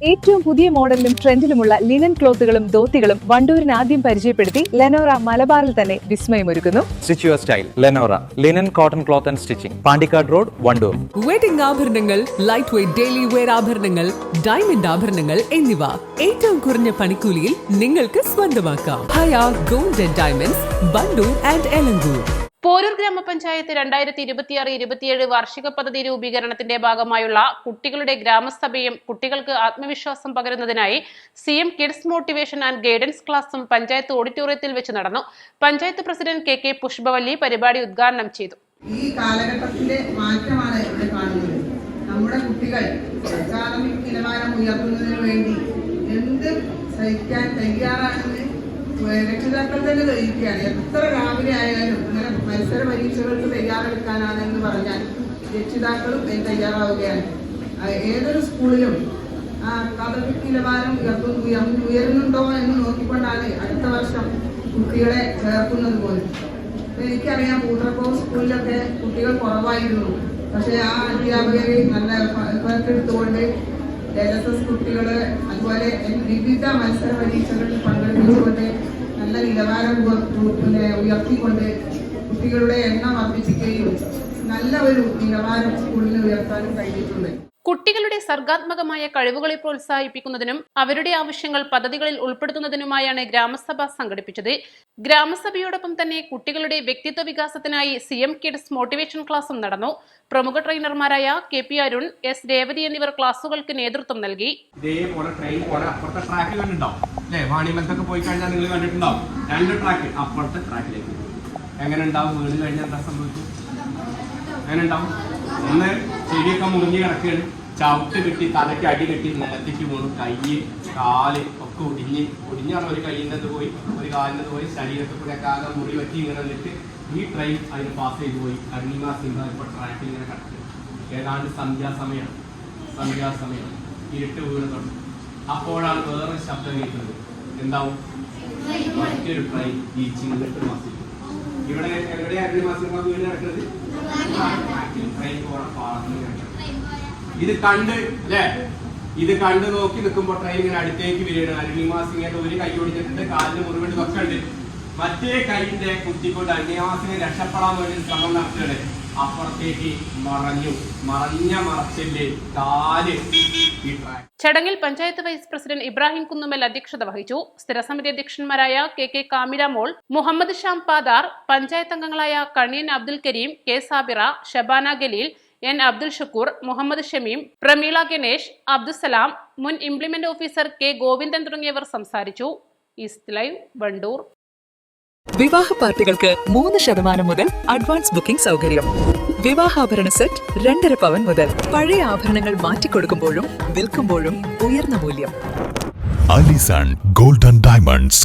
ഏറ്റവും പുതിയ മോഡലിലും ട്രെൻഡിലുമുള്ള ലിനൻ ക്ലോത്തുകളും ധോത്തികളും വണ്ടൂരിന് ആദ്യം പരിചയപ്പെടുത്തി ലെനോറ മലബാറിൽ തന്നെ വിസ്മയമൊരുക്കുന്നു. Stitch your style Lenora linen cotton cloth and stitching, Pandikkad road, Wandoor. Wedding ആഭരണങ്ങൾ, ലൈറ്റ് വെയ്റ്റ് ഡെയിലി വെയർ ആഭരണങ്ങൾ, ഡയമണ്ട് ആഭരണങ്ങൾ എന്നിവ ഏറ്റവും കുറഞ്ഞ പണിക്കൂലിയിൽ നിങ്ങൾക്ക് സ്വന്തമാക്കാം. Haya gold and diamonds, Wandoor and Elankur. Poroor ഗ്രാമപഞ്ചായത്ത് 2026-27 വാർഷിക പദ്ധതി രൂപീകരണത്തിന്റെ ഭാഗമായുള്ള കുട്ടികളുടെ ഗ്രാമസഭയും കുട്ടികൾക്ക് ആത്മവിശ്വാസം പകരുന്നതിനായി CM kids motivation and guidance ക്ലാസും പഞ്ചായത്ത് ഓഡിറ്റോറിയത്തിൽ വെച്ച് നടന്നു. പഞ്ചായത്ത് പ്രസിഡന്റ് KK പുഷ്പവല്ലി പരിപാടി ഉദ്ഘാടനം ചെയ്തു. ഈ കാലഘട്ടത്തിന്റെ മാറ്റമാണ് ഇവിടെ കാണുന്നത്. നമ്മുടെ കുട്ടികൾ അക്കാദമിക് നിലവാരം ഉയർത്തുന്നതിന് വേണ്ടി എന്ത് സഹിക്കാൻ തയ്യാറാണെന്ന് രക്ഷിതാക്കൾ തന്നെ തെളിയിക്കുകയാണ്. എത്ര രാവിലെ ആയാലും ഇങ്ങനെ മത്സര പരീക്ഷകൾക്ക് തയ്യാറെടുക്കാനാണെന്ന് പറഞ്ഞാൽ രക്ഷിതാക്കളും തയ്യാറാവുകയാണ്. ഏതൊരു സ്കൂളിലും അക്കാദമിക് നിലവാരം ഉയരുന്നുണ്ടോ എന്ന് നോക്കിക്കൊണ്ടാണ് അടുത്ത വർഷം കുട്ടികളെ ചേർക്കുന്നത് പോലും. എനിക്കറിയാം, പൂത്രക്കോവ് സ്കൂളിലൊക്കെ കുട്ടികൾ കുറവായിരുന്നു. പക്ഷേ ആ അധ്യാപകരെ നല്ല എഫേർട്ട് എടുത്തുകൊണ്ട് LSS കുട്ടികള് അതുപോലെ വിവിധ മത്സര പരീക്ഷകളിൽ പങ്കെടുത്തുകൊണ്ട് നല്ല നിലവാരം ഉയർത്തിക്കൊണ്ട് കുട്ടികളുടെ എണ്ണം വർദ്ധിപ്പിക്കുകയും നല്ല ഒരു നിലവാരം സ്കൂളിൽ ഉയർത്താനും കഴിഞ്ഞിട്ടുണ്ട്. കുട്ടികളുടെ സർഗാത്മകമായ കഴിവുകളെ പ്രോത്സാഹിപ്പിക്കുന്നതിനും അവരുടെ ആവശ്യങ്ങൾ പദ്ധതികളിൽ ഉൾപ്പെടുത്തുന്നതിനുമായാണ് ഗ്രാമസഭ സംഘടിപ്പിച്ചത്. ഗ്രാമസഭയോടൊപ്പം തന്നെ കുട്ടികളുടെ വ്യക്തിത്വ വികാസത്തിനായി CM കിഡ്സ് മോട്ടിവേഷൻ ക്ലാസും നടന്നു. പ്രമുഖ ട്രെയിനർമാരായ KP അരുൺ, S രേവതി എന്നിവർ ക്ലാസുകൾക്ക് നേതൃത്വം നൽകി. ഇതേപോലെ ട്രെയിൻ പോലെ അപ്പുറത്തെ ട്രാക്ക് കണ്ടിട്ടുണ്ടാവും അല്ലേ? വാണിമലത്തൊക്കെ പോയി കഴിഞ്ഞാൽ നിങ്ങൾ കണ്ടിട്ടുണ്ടാവും. 2 ട്രാക്ക് അപ്പുറത്തെ ട്രാക്കിലേക്ക് എങ്ങനെ ഉണ്ടാവും? വീട് കഴിഞ്ഞാൽ എന്താ സംഭവിക്കും? അങ്ങനെ ഉണ്ടാവും. ഒന്ന് ചെടിയൊക്കെ മുറിഞ്ഞ് കിടക്കുകയാണ്, ചവിട്ട് കിട്ടി, തലയ്ക്ക് അടി കെട്ടി, നിലത്തേക്ക് വീണു, കൈ കാല് ഒക്കെ ഒടിഞ്ഞാണ്. ഒരു കൈയിൻ്റെ പോയി, ഒരു കാലിൻ്റെ പോയി, ശരീരത്തിൽ കൂടെ ഒക്കെ ആകെ മുറി പറ്റി ഇങ്ങനെ വന്നിട്ട് ഈ ട്രെയിൻ അതിന് പാസ് ചെയ്ത് പോയി. കണ്ണിമാ സിംഹ ഇപ്പോൾ ട്രാക്കിൽ ഇങ്ങനെ കിടക്കുക. ഏതാണ്ട് സന്ധ്യാസമയം ഇരുട്ട് വീണ് തുടങ്ങി. അപ്പോഴാണ് വേറൊരു ശബ്ദം കേൾക്കുന്നത്. എന്താവും? മറ്റൊരു ട്രെയിൻ ഈ ചിങ്ങട്ട് മാസം ഇവിടെ എവിടെയായിരുന്നു മാസം വീട് കിടക്കുന്നത്? ട്രെയിൻ പോണ പാളത്തിൽ ഇത് കണ്ട് അല്ലേ? ഇത് കണ്ട് നോക്കി നിൽക്കുമ്പോൾ ട്രെയിൻ ഇങ്ങനെ അടുത്തേക്ക് വരികയാണ്. അരുണിമാസിംഗയുടെ ഒരു കൈ ഒടിഞ്ഞിട്ടുണ്ട്, കാലിന് മുറിവിട്ട് ഒക്കെ ഉണ്ട്. മറ്റേ കൈയിന്റെ കുത്തിക്കൊണ്ട് അരുണിമാസിനെ രക്ഷപ്പെടാൻ വേണ്ടി ശ്രമം നടത്തുകയാണ്. അപ്പുറത്തേക്ക് മറച്ചില് കാല്. ചടങ്ങിൽ പഞ്ചായത്ത് വൈസ് പ്രസിഡന്റ് ഇബ്രാഹിം കുന്നുമൽ അധ്യക്ഷത വഹിച്ചു. സ്ഥിരസമിതി അധ്യക്ഷന്മാരായ KK കാമില മോൾ, മുഹമ്മദ് ഷാം പാദാർ, പഞ്ചായത്ത് അംഗങ്ങളായ കണിയൻ അബ്ദുൽ കരീം, K സാബിറ, ഷബാന ഗലീൽ, N അബ്ദുൽ ഷക്കൂർ, മുഹമ്മദ് ഷമീം, പ്രമീള ഗണേഷ്, അബ്ദുസലാം, മുൻ ഇംപ്ലിമെന്റ് ഓഫീസർ K ഗോവിന്ദൻ തുടങ്ങിയവർ സംസാരിച്ചു. East live, Wandoor. വിവാഹ പാർട്ടികൾക്ക് 3% മുതൽ അഡ്വാൻസ് ബുക്കിംഗ് സൗകര്യം. വിവാഹാഭരണ സെറ്റ് 2.5 പവൻ മുതൽ. പഴയ ആഭരണങ്ങൾ മാറ്റിക്കൊടുക്കുമ്പോഴും വിൽക്കുമ്പോഴും ഉയർന്ന മൂല്യം. Allison gold and diamonds,